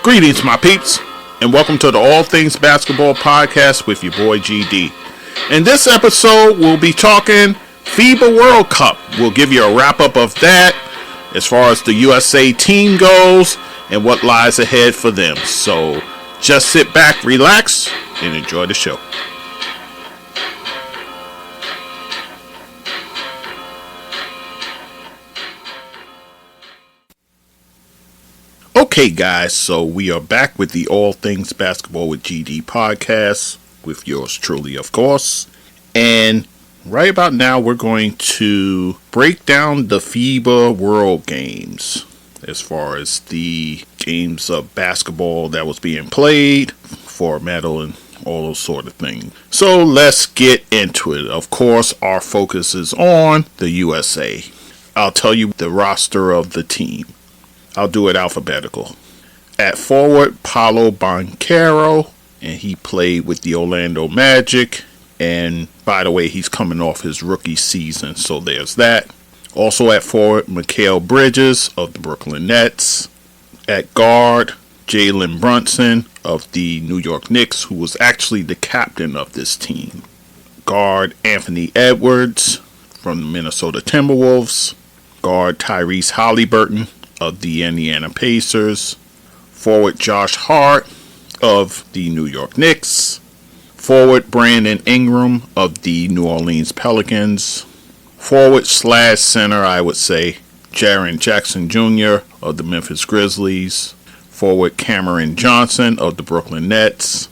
Greetings, my peeps, and welcome to the All Things Basketball Podcast with your boy GD. In this episode, we'll be talking FIBA World Cup. We'll give you a wrap-up of that as far as the USA team goes and what lies ahead for them. So just sit back, relax, and enjoy the show. Okay, guys, so we are back with the All Things Basketball with GD podcast with yours truly, of course. And right about now, we're going to break down the FIBA World Games as far as the games of basketball that was being played for a medal and all those sort of things. So let's get into it. Of course, our focus is on the USA. I'll tell you the roster of the team. I'll do it alphabetical. At forward, Paolo Banchero, and he played with the Orlando Magic. And by the way, he's coming off his rookie season, so there's that. Also at forward, Mikal Bridges of the Brooklyn Nets. At guard, Jalen Brunson of the New York Knicks, who was actually the captain of this team. Guard, Anthony Edwards from the Minnesota Timberwolves. Guard, Tyrese Haliburton of the Indiana Pacers. Forward, Josh Hart of the New York Knicks. Forward, Brandon Ingram of the New Orleans Pelicans. Forward / center, I would say, Jaren Jackson Jr. of the Memphis Grizzlies. Forward, Cameron Johnson of the Brooklyn Nets.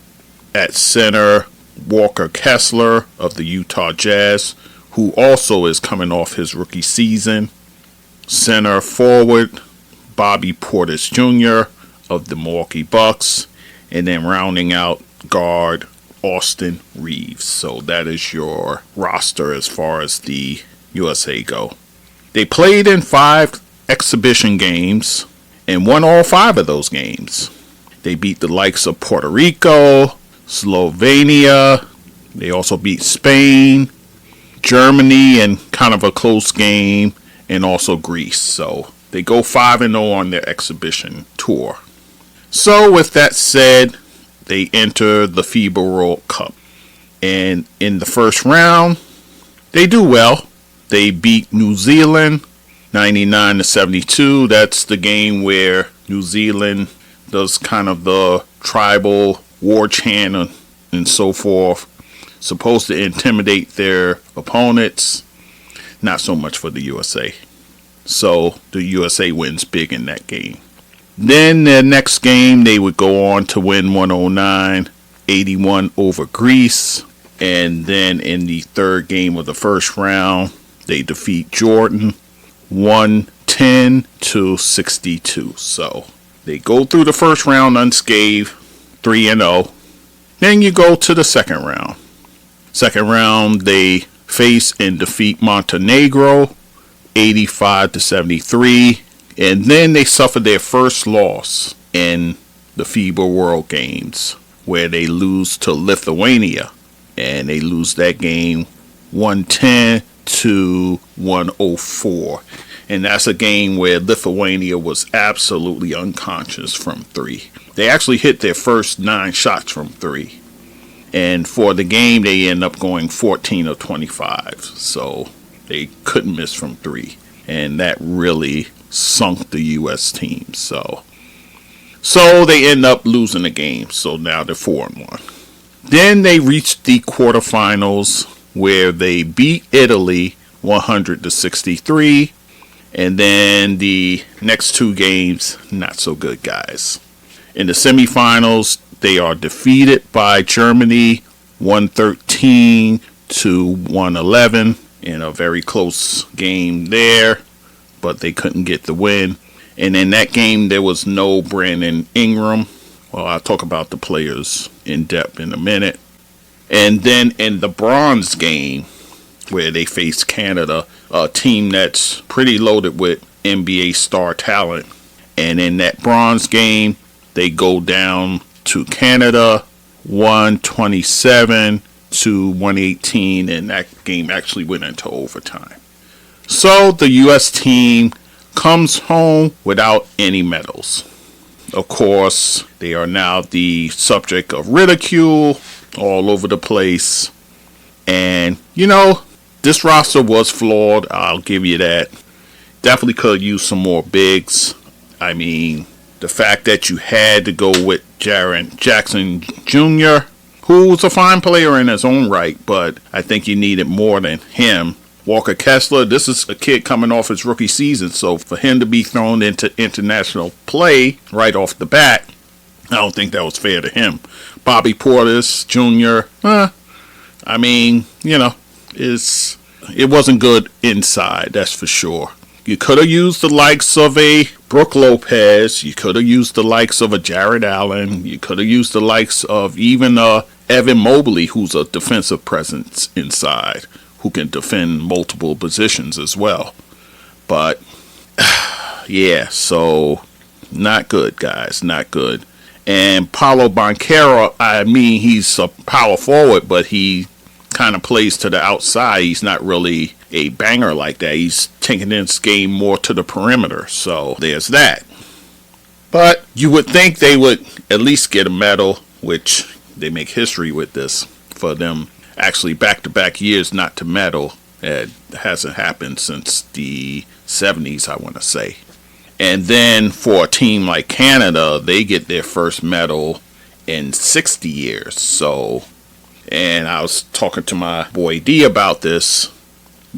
At center, Walker Kessler of the Utah Jazz, who also is coming off his rookie season. Center forward, Bobby Portis Jr. of the Milwaukee Bucks. And then rounding out, guard, Austin Reeves. So that is your roster as far as the USA go. They played in 5 exhibition games and won all 5 of those games. They beat the likes of Puerto Rico, Slovenia. They also beat Spain, Germany in kind of a close game, and also Greece. So they go 5-0 on their exhibition tour. So with that said, they enter the FIBA World Cup. And in the first round, they do well. They beat New Zealand 99-72. That's the game where New Zealand does kind of the tribal war chant and so forth. Supposed to intimidate their opponents. Not so much for the USA. So the USA wins big in that game. Then the next game, they would go on to win 109-81 over Greece. And then in the third game of the first round, they defeat Jordan 110-62. So they go through the first round unscathed, 3-0. Then you go to the second round. Second round, they face and defeat Montenegro 85-73. And then they suffered their first loss in the FIBA World Games, where they lose to Lithuania. And they lose that game 110-104. And that's a game where Lithuania was absolutely unconscious from 3. They actually hit their first 9 shots from 3. And for the game, they end up going 14 of 25. So they couldn't miss from 3. And that really sunk the U.S. team. So they end up losing the game. So now they're 4-1. Then they reached the quarterfinals where they beat Italy 100-63. And then the next 2 games, not so good, guys. In the semifinals, they are defeated by Germany 113-111 in a very close game there. But they couldn't get the win. And in that game, there was no Brandon Ingram. Well, I'll talk about the players in depth in a minute. And then in the bronze game, where they faced Canada, a team that's pretty loaded with NBA star talent. And in that bronze game, they go down to Canada 127-118. And that game actually went into overtime. So the U.S. team comes home without any medals. Of course, they are now the subject of ridicule all over the place. And, this roster was flawed. I'll give you that. Definitely could use some more bigs. I mean, the fact that you had to go with Jaren Jackson Jr., who was a fine player in his own right, but I think you needed more than him. Walker Kessler, this is a kid coming off his rookie season, so for him to be thrown into international play right off the bat, I don't think that was fair to him. Bobby Portis Jr., it wasn't good inside, that's for sure. You could have used the likes of a Brook Lopez. You could have used the likes of a Jared Allen. You could have used the likes of even Evan Mobley, who's a defensive presence inside, who can defend multiple positions as well. But, yeah, so not good, guys, not good. And Paulo Banchero, he's a power forward, but he kind of plays to the outside. He's not really a banger like that. He's taking this game more to the perimeter. So there's that. But you would think they would at least get a medal, which they make history with this for them. Actually, back-to-back years not to medal. It hasn't happened since the 70s, I want to say. And then for a team like Canada, they get their first medal in 60 years. So, and I was talking to my boy D about this.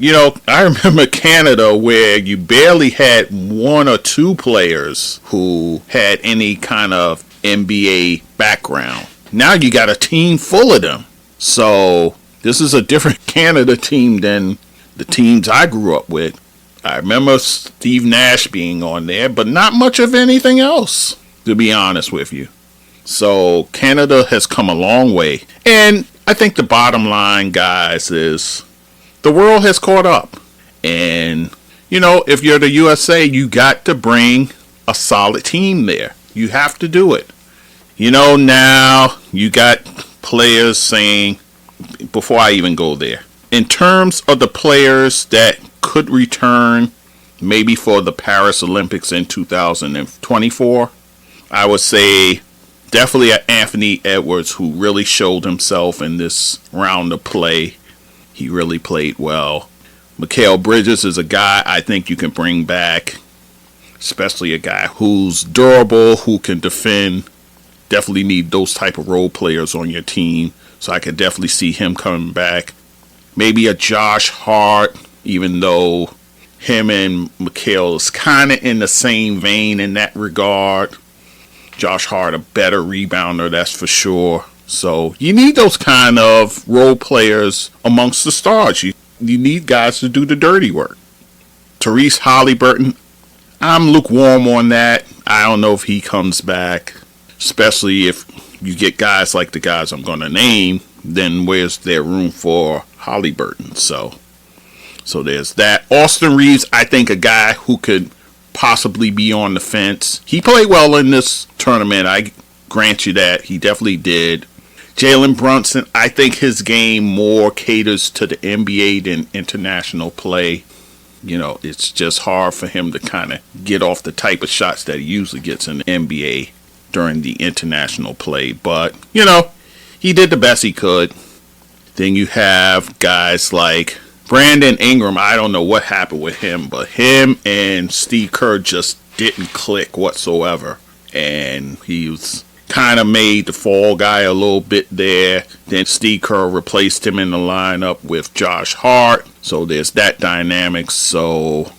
I remember Canada where you barely had one or two players who had any kind of NBA background. Now you got a team full of them. So this is a different Canada team than the teams I grew up with. I remember Steve Nash being on there, but not much of anything else, to be honest with you. So Canada has come a long way. And I think the bottom line, guys, is the world has caught up. And, if you're the USA, you got to bring a solid team there. You have to do it. Now you got players saying, before I even go there, in terms of the players that could return maybe for the Paris Olympics in 2024, I would say definitely Anthony Edwards, who really showed himself in this round of play. He really played well. Mikal Bridges is a guy I think you can bring back, especially a guy who's durable, who can defend. Definitely need those type of role players on your team. So I could definitely see him coming back. Maybe a Josh Hart, even though him and Mikal is kind of in the same vein in that regard. Josh Hart, a better rebounder, that's for sure. So you need those kind of role players amongst the stars. You need guys to do the dirty work. Tyrese Halliburton, I'm lukewarm on that. I don't know if he comes back. Especially if you get guys like the guys I'm going to name, then where's there room for Halliburton? So there's that. Austin Reeves, I think a guy who could possibly be on the fence. He played well in this tournament. I grant you that. He definitely did. Jalen Brunson, I think his game more caters to the NBA than international play. It's just hard for him to kind of get off the type of shots that he usually gets in the NBA during the international play. But, he did the best he could. Then you have guys like Brandon Ingram. I don't know what happened with him, but him and Steve Kerr just didn't click whatsoever. And he was kind of made the fall guy a little bit there. Then Steve Kerr replaced him in the lineup with Josh Hart. So there's that dynamic. So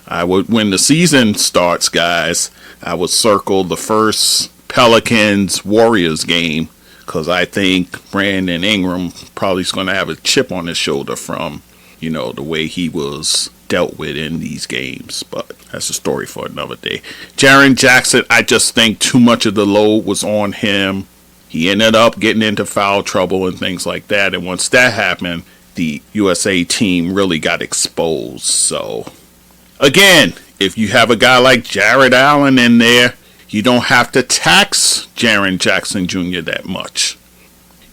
when the season starts, guys, I would circle the first Pelicans-Warriors game, because I think Brandon Ingram probably is going to have a chip on his shoulder from, the way he was dealt with in these games. But that's a story for another day. Jaren Jackson, I just think too much of the load was on him. He ended up getting into foul trouble and things like that. And once that happened, the USA team really got exposed. So, again, if you have a guy like Jared Allen in there, you don't have to tax Jaren Jackson Jr. that much.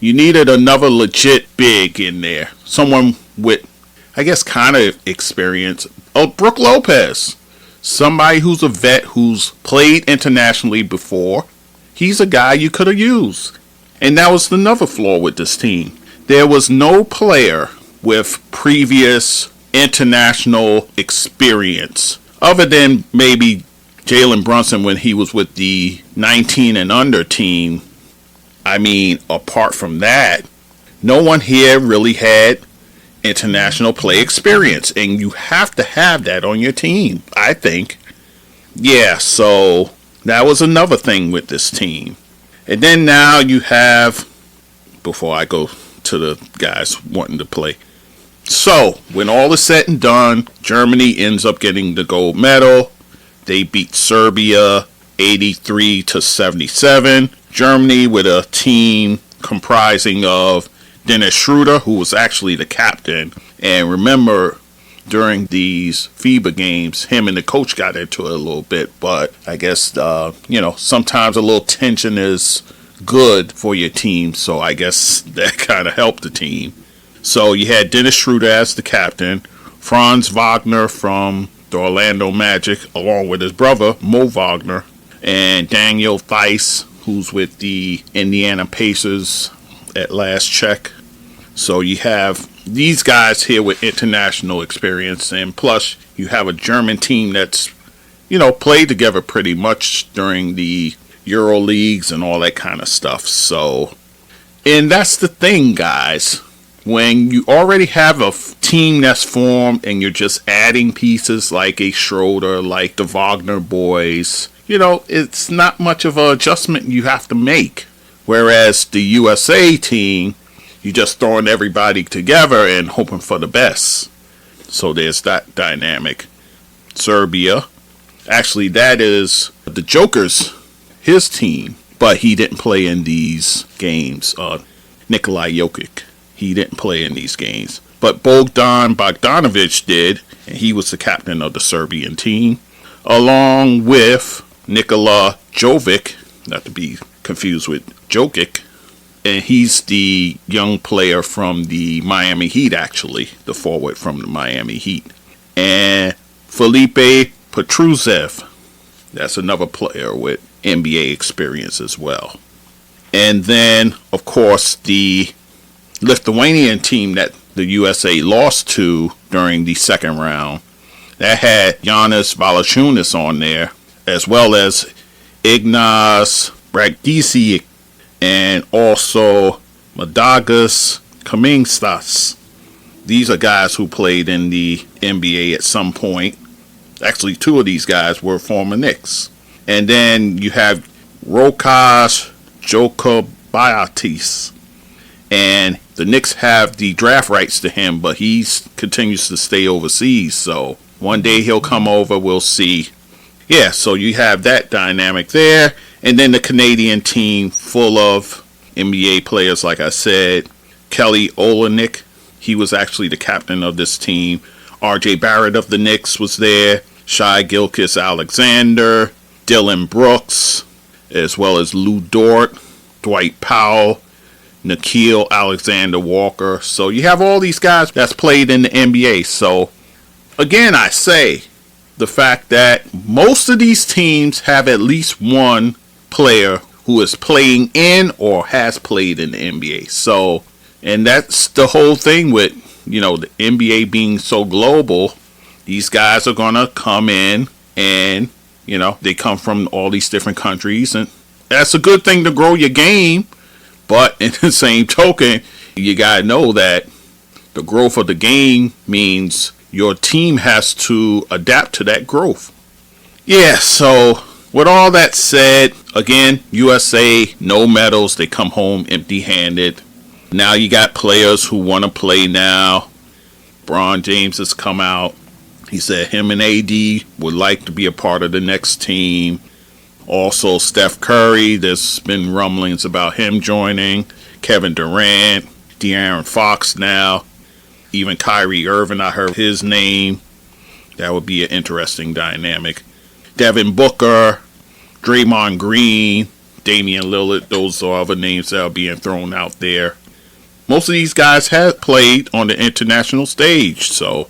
You needed another legit big in there. Someone with, I guess, kind of experience. Oh, Brook Lopez. somebody who's a vet who's played internationally before. He's a guy you could have used. And that was another flaw with this team. There was no player with previous international experience, other than maybe Jalen Brunson when he was with the 19 and under team. I mean, apart from that, no one here really had international play experience, and you have to have that on your team, I think. Yeah, so that was another thing with this team. And then now you have, before I go to the guys wanting to play, so when all is said and done, Germany ends up getting the gold medal. They beat Serbia 83-77. Germany with a team comprising of Dennis Schroeder, who was actually the captain. And remember, during these FIBA games, him and the coach got into it a little bit. But I guess, sometimes a little tension is good for your team. So I guess that kind of helped the team. So you had Dennis Schroeder as the captain, Franz Wagner from the Orlando Magic, along with his brother, Mo Wagner, and Daniel Theis, who's with the Indiana Pacers at last check. So you have these guys here with international experience, and plus you have a German team that's, played together pretty much during the Euro Leagues and all that kind of stuff. So, and that's the thing, guys. When you already have a team that's formed and you're just adding pieces like a Schroeder, like the Wagner boys, it's not much of an adjustment you have to make. Whereas the USA team, you're just throwing everybody together and hoping for the best. So there's that dynamic. Serbia, actually that is the Joker's, his team, but he didn't play in these games. Nikola Jokic. He didn't play in these games. But Bogdan Bogdanovic did, and he was the captain of the Serbian team, along with Nikola Jovic, not to be confused with Jokic, and he's the young player from the Miami Heat, actually, the forward from the Miami Heat. And Felipe Petrusev, that's another player with NBA experience as well. And then, of course, the Lithuanian team that the USA lost to during the second round, that had Giannis Valanciunas on there, as well as Ignas Brazdeikis and also Madagas Kaminstas. These are guys who played in the NBA at some point. Actually, two of these guys were former Knicks. And then you have Rokas Jokubaitis. And the Knicks have the draft rights to him, but he continues to stay overseas. So one day he'll come over, we'll see. Yeah, so you have that dynamic there. And then the Canadian team full of NBA players, like I said. Kelly Olynyk, he was actually the captain of this team. RJ Barrett of the Knicks was there. Shai Gilgeous-Alexander, Dylan Brooks, as well as Lou Dort, Dwight Powell, Nickeil Alexander-Walker. So you have all these guys that's played in the NBA. So again, I say the fact that most of these teams have at least one player who is playing in or has played in the NBA. So, and that's the whole thing with, the NBA being so global. These guys are going to come in and, they come from all these different countries, and that's a good thing to grow your game. But in the same token, you got to know that the growth of the game means your team has to adapt to that growth. Yeah, so with all that said, again, USA, no medals. They come home empty-handed. Now you got players who want to play now. LeBron James has come out. He said him and AD would like to be a part of the next team. Also, Steph Curry, there's been rumblings about him joining. Kevin Durant, De'Aaron Fox now. Even Kyrie Irving, I heard his name. That would be an interesting dynamic. Devin Booker, Draymond Green, Damian Lillard, those are other names that are being thrown out there. Most of these guys have played on the international stage, so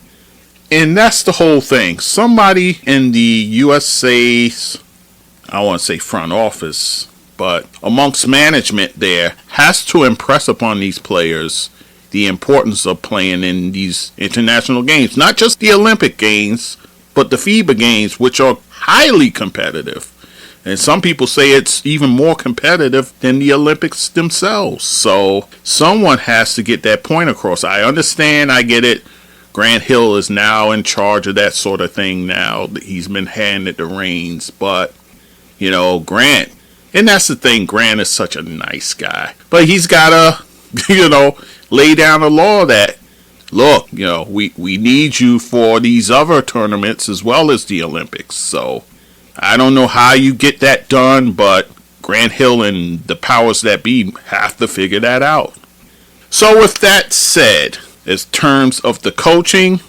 And that's the whole thing. Somebody in the USA's, I don't want to say front office, but amongst management there has to impress upon these players the importance of playing in these international games. Not just the Olympic games, but the FIBA games, which are highly competitive. And some people say it's even more competitive than the Olympics themselves. So someone has to get that point across. I understand, I get it. Grant Hill is now in charge of that sort of thing now. He's been handed the reins. But, Grant, and that's the thing, Grant is such a nice guy. But he's got to, lay down the law that, look, we need you for these other tournaments as well as the Olympics. So I don't know how you get that done, but Grant Hill and the powers that be have to figure that out. So with that said, in terms of the coaching,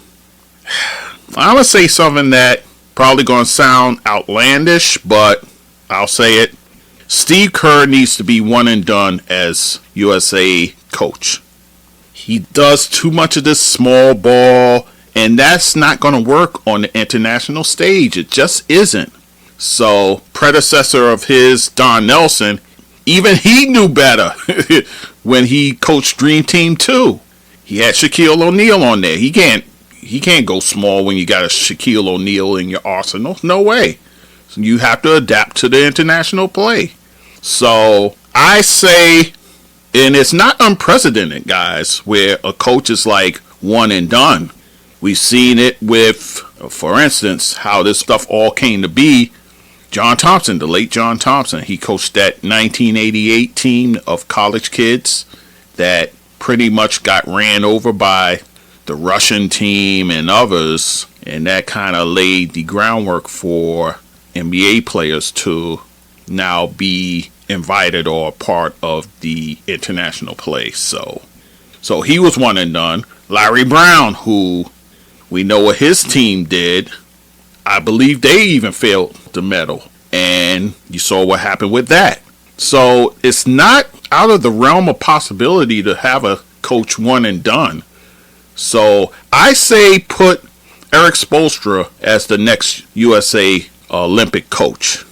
I'm going to say something that probably going to sound outlandish, but I'll say it. Steve Kerr needs to be one and done as USA coach. He does too much of this small ball, and that's not going to work on the international stage. It just isn't. So, predecessor of his, Don Nelson, even he knew better when he coached Dream Team 2. He had Shaquille O'Neal on there. He can't go small when you got a Shaquille O'Neal in your arsenal. No way. So you have to adapt to the international play. So, I say, and it's not unprecedented, guys, where a coach is like one and done. We've seen it with, for instance, how this stuff all came to be. John Thompson, the late John Thompson, he coached that 1988 team of college kids that pretty much got ran over by the Russian team and others, and that kind of laid the groundwork for NBA players to now be invited or part of the international play. So he was one and done. Larry Brown, who we know what his team did, I believe they even failed the medal, and you saw what happened with that. So it's not out of the realm of possibility to have a coach one and done. So I say put Eric Spoelstra as the next USA Olympic coach.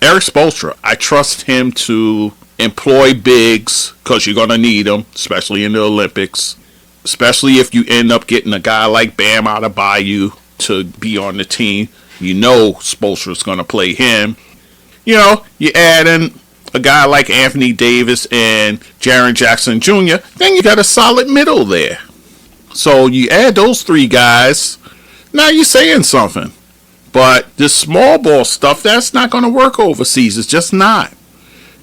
Eric Spoelstra, I trust him to employ bigs because you're going to need them, especially in the Olympics. Especially if you end up getting a guy like Bam Adebayo to be on the team. Spoelstra's going to play him. You add in a guy like Anthony Davis and Jaren Jackson Jr., then you got a solid middle there. So you add those three guys, now you're saying something. But this small ball stuff, that's not going to work overseas. It's just not.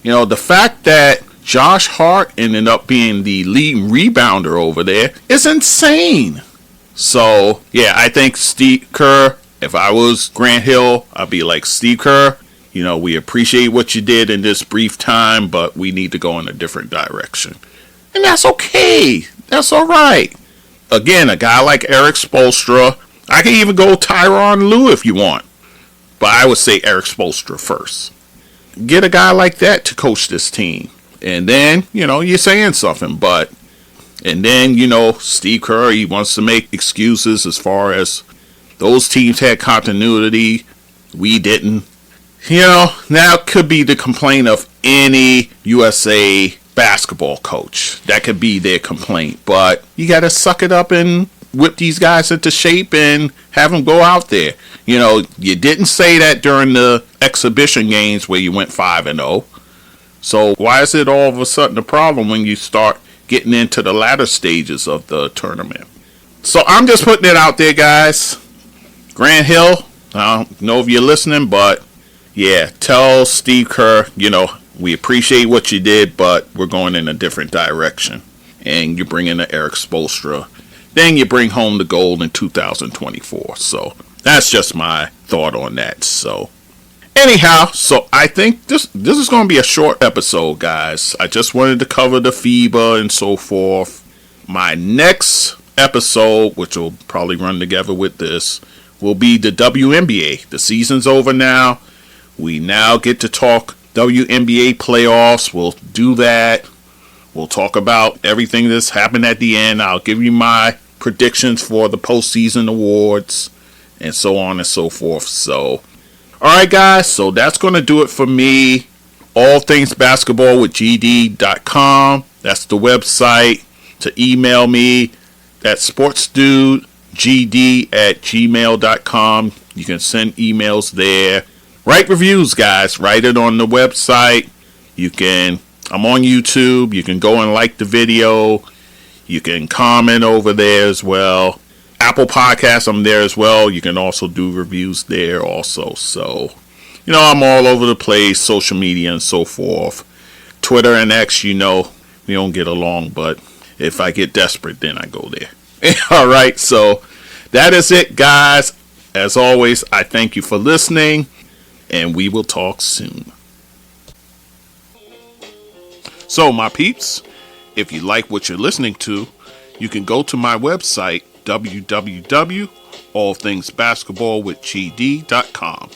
The fact that Josh Hart ended up being the lead rebounder over there is insane. So, yeah, I think Steve Kerr, if I was Grant Hill, I'd be like, Steve Kerr, we appreciate what you did in this brief time, but we need to go in a different direction. And that's okay. That's all right. Again, a guy like Eric Spoelstra, I can even go Tyronn Lue if you want. But I would say Eric Spoelstra first. Get a guy like that to coach this team. And then, you're saying something. And then, Steve Kerr, he wants to make excuses as far as those teams had continuity. We didn't. Now could be the complaint of any USA basketball coach. That could be their complaint. But you got to suck it up and whip these guys into shape and have them go out there. You didn't say that during the exhibition games where you went 5-0. So why is it all of a sudden a problem when you start getting into the latter stages of the tournament? So I'm just putting it out there, guys. Grant Hill, I don't know if you're listening, but yeah, tell Steve Kerr, we appreciate what you did, but we're going in a different direction. And you bring in the Eric Spoelstra. Then you bring home the gold in 2024. So that's just my thought on that. So anyhow, so I think this is going to be a short episode, guys. I just wanted to cover the FIBA and so forth. My next episode, which will probably run together with this, will be the WNBA. The season's over now. We now get to talk WNBA playoffs. We'll do that. We'll talk about everything that's happened at the end. I'll give you my predictions for the postseason awards, and so on and so forth. So, alright guys, so that's going to do it for me. All things basketball with GD.com. That's the website. To email me, that's sportsdudegd@gmail.com. You can send emails there. Write reviews, guys. Write it on the website. I'm on YouTube. You can go and like the video. You can comment over there as well. Apple Podcasts, I'm there as well. You can also do reviews there also. So, I'm all over the place, social media and so forth. Twitter and X, we don't get along, but if I get desperate, then I go there. All right, so that is it, guys. As always, I thank you for listening, and we will talk soon. So, my peeps, if you like what you're listening to, you can go to my website, www.allthingsbasketballwithgd.com.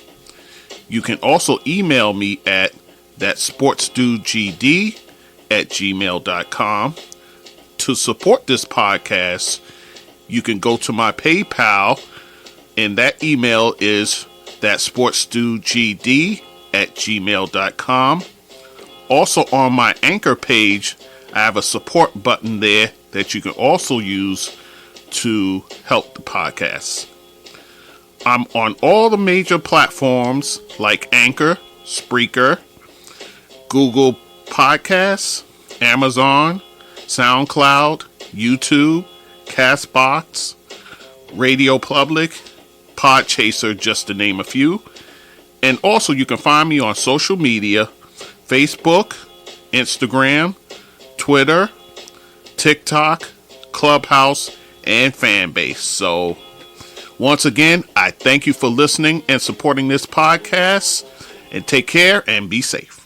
You can also email me at thatsportsdudegd@gmail.com. To support this podcast, you can go to my PayPal, and that email is thatsportsdudegd@gmail.com. Also on my Anchor page, I have a support button there that you can also use to help the podcast. I'm on all the major platforms like Anchor, Spreaker, Google Podcasts, Amazon, SoundCloud, YouTube, Castbox, Radio Public, Podchaser, just to name a few. And also you can find me on social media, Facebook, Instagram, Twitter, TikTok, Clubhouse, and Fanbase. So, once again, I thank you for listening and supporting this podcast. And take care and be safe.